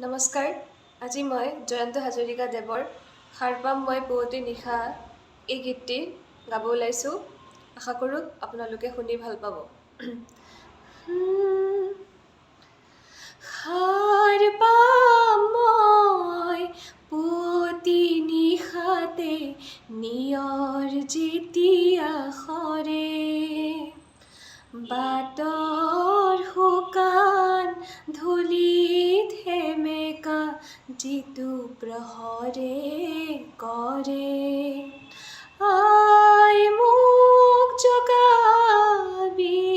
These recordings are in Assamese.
নমস্কাৰ। আজি মই জয়ন্ত হাজৰিকা দেৱৰ সাৰ পাম মই পুৱতি নিশা এই গীতটি গাব ওলাইছোঁ। আশা কৰোঁ আপোনালোকে শুনি ভাল পাব। সাৰ পাম মই পুৱতি নিশাতে নিয়ৰ যেতিয়া সৰে, বাটৰ শুকান ধূলিত সেমেকা যিটো প্ৰহৰে কৰে। আই মোক জগাবি,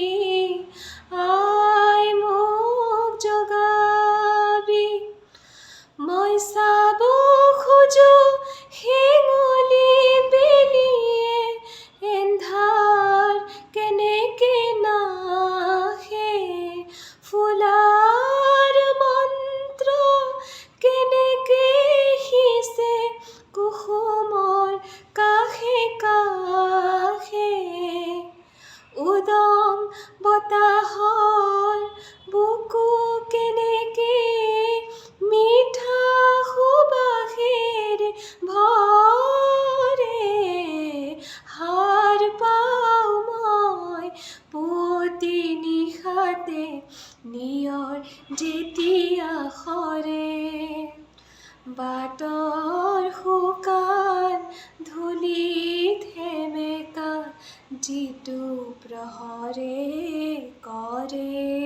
আই মোক জগাবি, মই চাব খোজো হেঙুলি বেলিয়ে এন্ধাৰ কেনেকে নাহে, ফুলাৰ মন্ত্ৰ কেনেকে সিঁচে কুসুমৰ কাষে কাষে, উদং বতাহৰ বুকু কেনেকে মিঠা সুবাসেৰে ভৰে। সাৰ পাওঁ মই পুৱতি নিশাতে নিয়ৰ যেতিয়া সৰে, বাটৰ শুকান ধূলিত সেমেকা যিটো প্ৰহৰে কৰে।